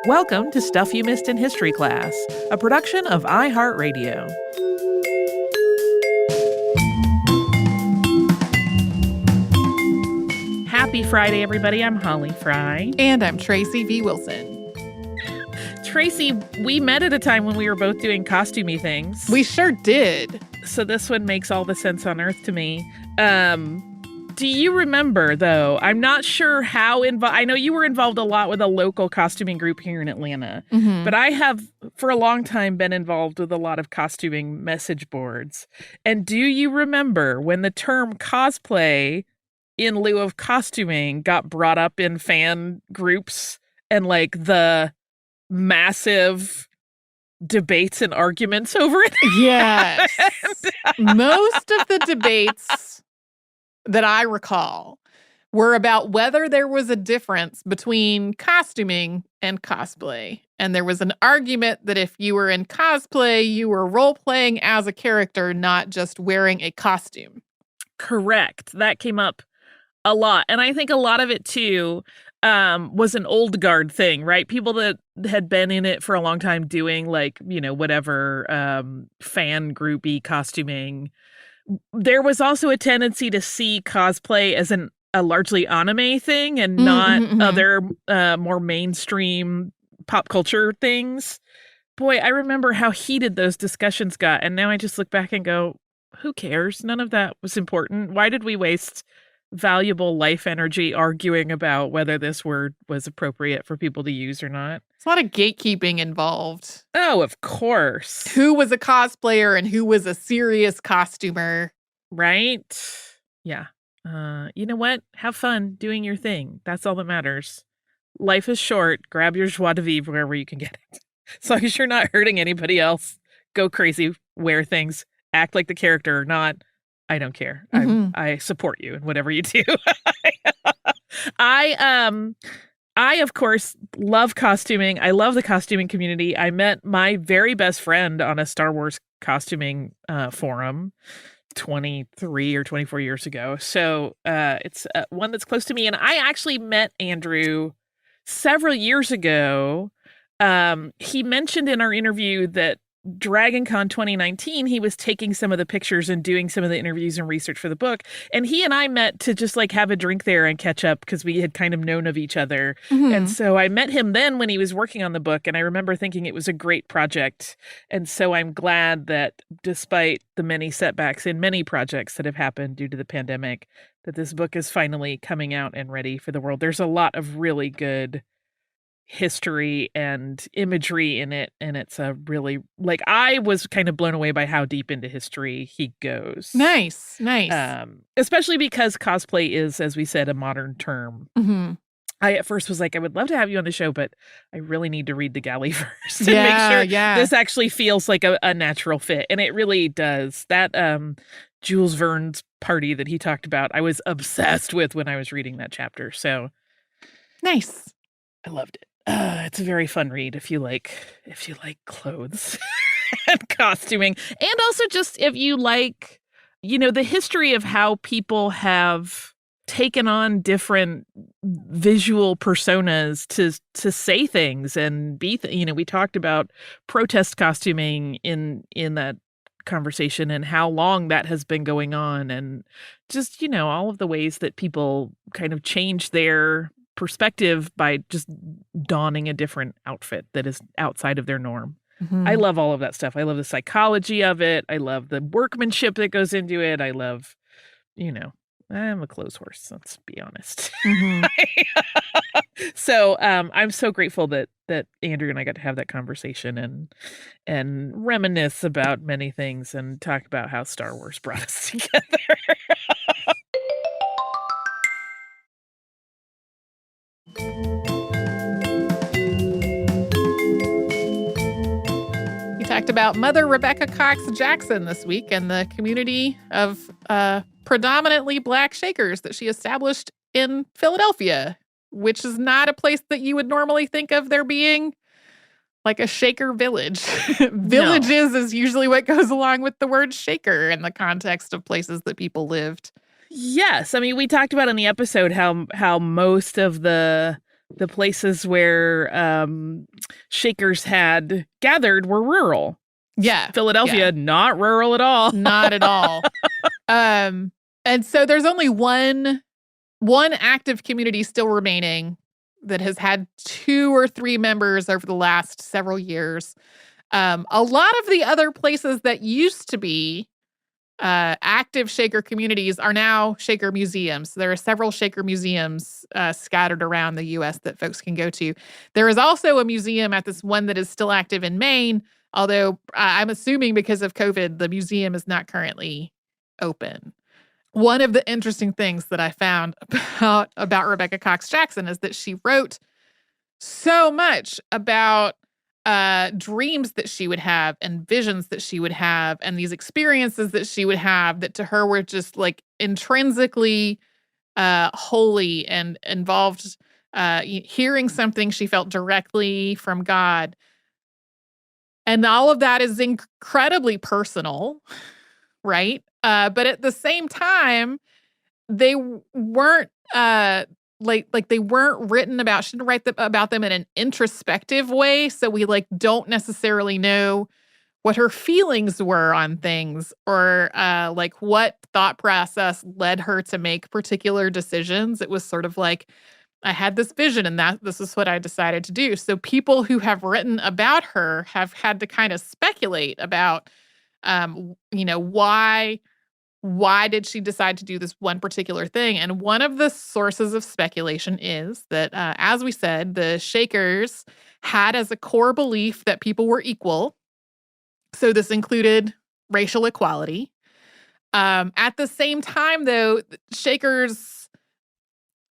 Welcome to Stuff You Missed in History Class, a production of iHeartRadio. Happy Friday, everybody. I'm Holly Fry. And I'm Tracy V. Wilson. Tracy, we met at a time when we were both doing costumey things. We sure did. So this one makes all the sense on earth to me. Do you remember, though? I'm not sure how involved. I know you were involved a lot with a local costuming group here in Atlanta, but I have for a long time been involved with a lot of costuming message boards. And do you remember when the term cosplay in lieu of costuming got brought up in fan groups and like the massive debates and arguments over it? Yes. Most of the debates that I recall were about whether there was a difference between costuming and cosplay. And there was an argument that if you were in cosplay, you were role-playing as a character, not just wearing a costume. Correct. That came up a lot. And I think a lot of it, too, was an old guard thing, right? People that had been in it for a long time doing, like, you know, whatever fan groupy costuming. There was also a tendency to see cosplay as a largely anime thing and not other more mainstream pop culture things. Boy, I remember how heated those discussions got. And now I just look back and go, who cares? None of that was important. Why did we waste valuable life energy arguing about whether this word was appropriate for people to use or not? It's a lot of gatekeeping involved. Oh, of course. Who was a cosplayer and who was a serious costumer. Right? Yeah. You know what? Have fun doing your thing. That's all that matters. Life is short. Grab your joie de vivre wherever you can get it. As long as you're not hurting anybody else, go crazy, wear things, act like the character or not. I don't care. I support you in whatever you do. I, of course, love costuming. I love the costuming community. I met my very best friend on a Star Wars costuming forum 23 or 24 years ago. So it's one that's close to me. And I actually met Andrew several years ago. He mentioned in our interview that DragonCon 2019, he was taking some of the pictures and doing some of the interviews and research for the book. And he and I met to just like have a drink there and catch up because we had kind of known of each other. And so I met him then when he was working on the book. And I remember thinking it was a great project. And so I'm glad that despite the many setbacks in many projects that have happened due to the pandemic, that this book is finally coming out and ready for the world. There's a lot of really good history and imagery in it, and it's a really, like, I was kind of blown away by how deep into history he goes. Nice. Especially because cosplay is, as we said, a modern term. I at first was like, I would love to have you on the show, but I really need to read the galley first and make sure this actually feels like a natural fit. And it really does. That Jules Verne's party that he talked about, I was obsessed with when I was reading that chapter. So nice. I loved it. It's a very fun read if you like clothes and costuming, and also just if you like, you know, the history of how people have taken on different visual personas to say things and be, you know, we talked about protest costuming in that conversation and how long that has been going on, and just, you know, all of the ways that people kind of change their perspective by just donning a different outfit that is outside of their norm. I love all of that stuff. I love the psychology of it. I love the workmanship that goes into it. I love, you know, I'm a clothes horse, let's be honest. So I'm so grateful that Andrew and I got to have that conversation and reminisce about many things and talk about how Star Wars brought us together. We talked about Mother Rebecca Cox Jackson this week and the community of predominantly Black Shakers that she established in Philadelphia, which is not a place that you would normally think of there being like a Shaker village. Villages is usually what goes along with the word Shaker in the context of places that people lived. Yes. I mean, we talked about in the episode how most of the places where Shakers had gathered were rural. Yeah. Philadelphia, not rural at all. Not at all. And so there's only one active community still remaining that has had 2 or 3 members over the last several years. A lot of the other places that used to be active Shaker communities are now Shaker museums. There are several Shaker museums scattered around the U.S. that folks can go to. There is also a museum at this one that is still active in Maine, although I'm assuming because of COVID, the museum is not currently open. One of the interesting things that I found about Rebecca Cox Jackson is that she wrote so much about dreams that she would have and visions that she would have and these experiences that she would have that to her were just like intrinsically holy and involved hearing something she felt directly from God. And all of that is incredibly personal, right? But at the same time, they weren't like they weren't written about. She didn't write about them in an introspective way, so we like don't necessarily know what her feelings were on things or like what thought process led her to make particular decisions. It was sort of like, I had this vision and this is what I decided to do. So people who have written about her have had to kind of speculate about, why did she decide to do this one particular thing? And one of the sources of speculation is that, as we said, the Shakers had as a core belief that people were equal. So this included racial equality. At the same time, though, Shakers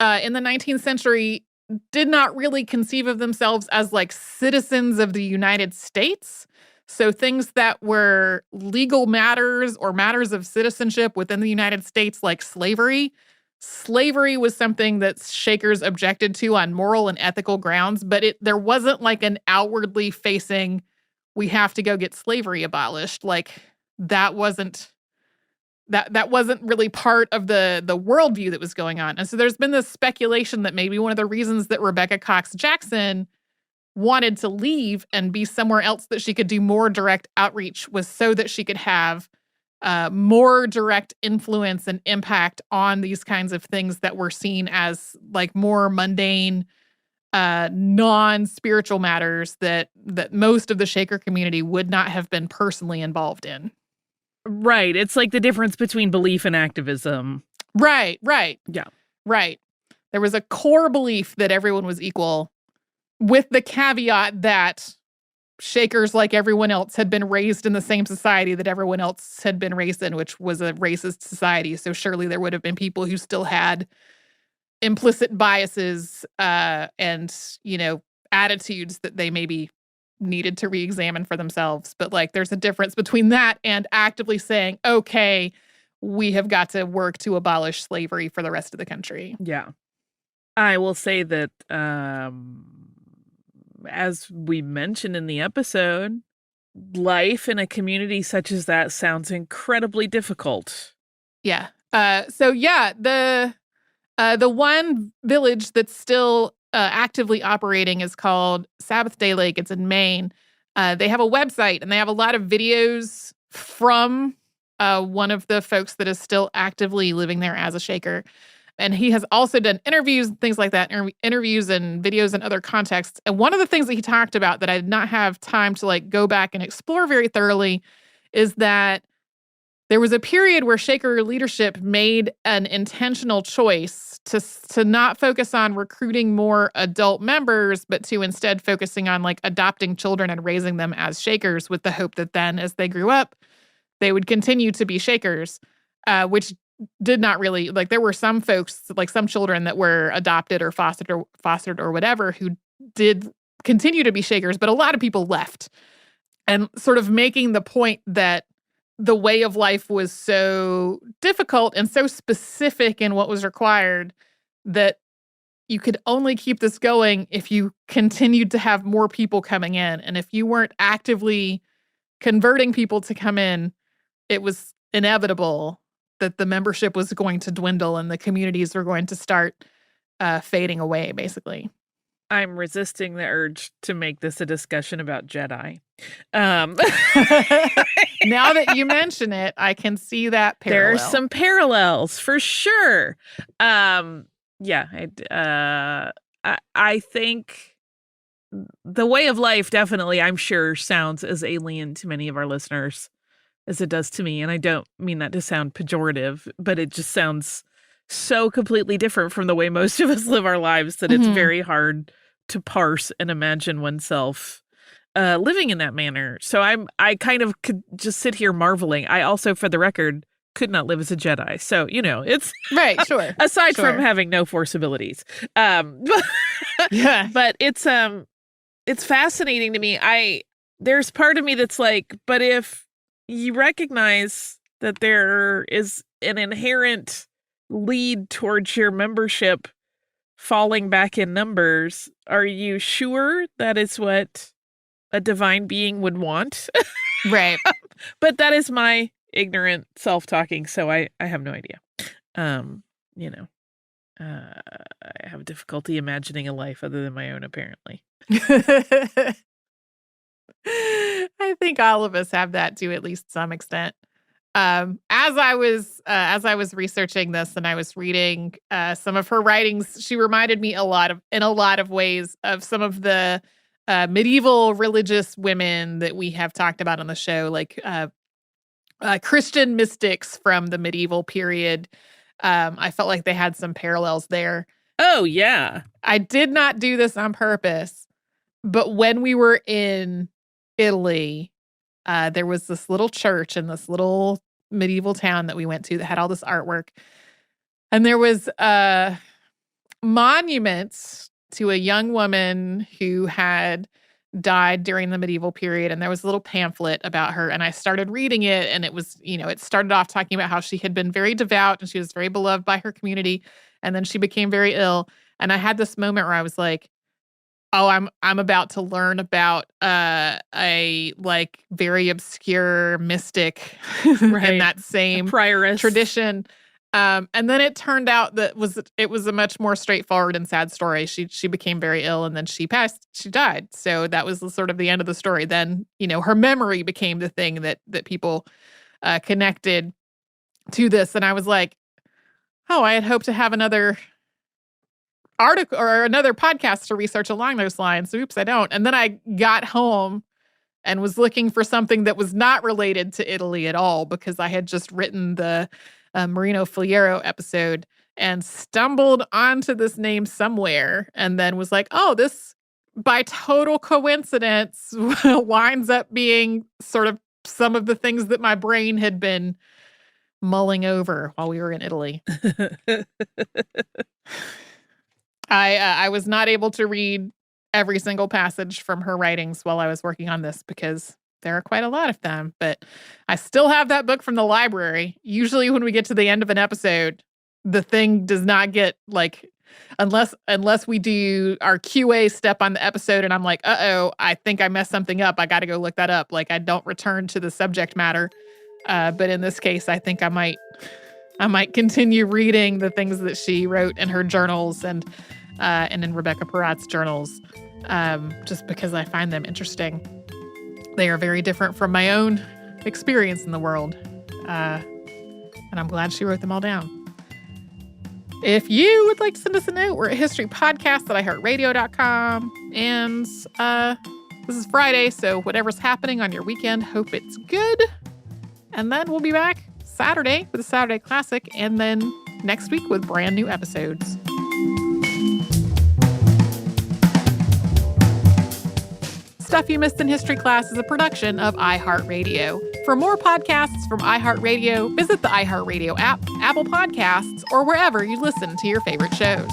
in the 19th century did not really conceive of themselves as like citizens of the United States. So things that were legal matters or matters of citizenship within the United States, like slavery was something that Shakers objected to on moral and ethical grounds, but there wasn't like an outwardly facing, we have to go get slavery abolished. Like that wasn't really part of the worldview that was going on. And so there's been this speculation that maybe one of the reasons that Rebecca Cox Jackson wanted to leave and be somewhere else that she could do more direct outreach was so that she could have more direct influence and impact on these kinds of things that were seen as like more mundane, non-spiritual matters that most of the Shaker community would not have been personally involved in. Right. It's like the difference between belief and activism. Right. Yeah. Right. There was a core belief that everyone was equal, with the caveat that Shakers, like everyone else, had been raised in the same society that everyone else had been raised in, which was a racist society. So surely there would have been people who still had implicit biases and, attitudes that they maybe needed to re-examine for themselves. But like there's a difference between that and actively saying, okay, we have got to work to abolish slavery for the rest of the country. Yeah. I will say that as we mentioned in the episode, life in a community such as that sounds incredibly difficult. Yeah. The one village that's still actively operating is called Sabbath Day Lake. It's in Maine. They have a website and they have a lot of videos from one of the folks that is still actively living there as a Shaker. And he has also done interviews and things like that, interviews and videos in other contexts. And one of the things that he talked about that I did not have time to like go back and explore very thoroughly is that there was a period where Shaker leadership made an intentional choice to not focus on recruiting more adult members, but to instead focusing on like adopting children and raising them as Shakers with the hope that then as they grew up, they would continue to be Shakers, which did not really, like there were some folks, like some children that were adopted or fostered or whatever who did continue to be Shakers, but a lot of people left. And sort of making the point that the way of life was so difficult and so specific in what was required that you could only keep this going if you continued to have more people coming in. And if you weren't actively converting people to come in, it was inevitable that the membership was going to dwindle and the communities were going to start fading away, basically. I'm resisting the urge to make this a discussion about Jedi. Um, Now that you mention it, I can see that parallel. There's some parallels for sure. Yeah, I think the way of life definitely, I'm sure, sounds as alien to many of our listeners as it does to me. And I don't mean that to sound pejorative, but it just sounds so completely different from the way most of us live our lives that it's very hard to parse and imagine oneself living in that manner. So I kind of could just sit here marveling. I also, for the record, could not live as a Jedi. So, it's right. Sure. aside from having no force abilities. Yeah. But it's fascinating to me. There's part of me that's like, but if you recognize that there is an inherent lead towards your membership falling back in numbers, are you sure that is what a divine being would want? Right. But that is my ignorant self-talking, so I have no idea. I have difficulty imagining a life other than my own, apparently. I think all of us have that to at least some extent. As I was researching this and I was reading some of her writings, she reminded me in a lot of ways of some of the medieval religious women that we have talked about on the show, like Christian mystics from the medieval period. I felt like they had some parallels there. Oh, yeah. I did not do this on purpose, but when we were in Italy, there was this little church in this little medieval town that we went to that had all this artwork. And there was monuments to a young woman who had died during the medieval period. And there was a little pamphlet about her. And I started reading it. And it was, it started off talking about how she had been very devout and she was very beloved by her community. And then she became very ill. And I had this moment where I was like, oh, I'm about to learn about a like very obscure mystic in that same prioress tradition. And then it turned out that it was a much more straightforward and sad story. She became very ill and then she died. So that was sort of the end of the story. Then, her memory became the thing that people connected to this. And I was like, oh, I had hoped to have another article or another podcast to research along those lines. Oops, I don't. And then I got home and was looking for something that was not related to Italy at all because I had just written the Marino Faliero episode and stumbled onto this name somewhere and then was like, oh, this by total coincidence winds up being sort of some of the things that my brain had been mulling over while we were in Italy. I was not able to read every single passage from her writings while I was working on this because there are quite a lot of them, but I still have that book from the library. Usually when we get to the end of an episode, the thing does not get unless we do our QA step on the episode and I'm like, uh-oh, I think I messed something up. I got to go look that up. I don't return to the subject matter. But in this case, I think I might continue reading the things that she wrote in her journals and in Rebecca Perot's journals, just because I find them interesting. They are very different from my own experience in the world, and I'm glad she wrote them all down. If you would like to send us a note, we're at historypodcast@iheartradio.com, and this is Friday, so whatever's happening on your weekend, hope it's good. And then we'll be back Saturday with a Saturday Classic, and then next week with brand new episodes. Stuff You Missed in History Class is a production of iHeartRadio. For more podcasts from iHeartRadio, visit the iHeartRadio app, Apple Podcasts, or wherever you listen to your favorite shows.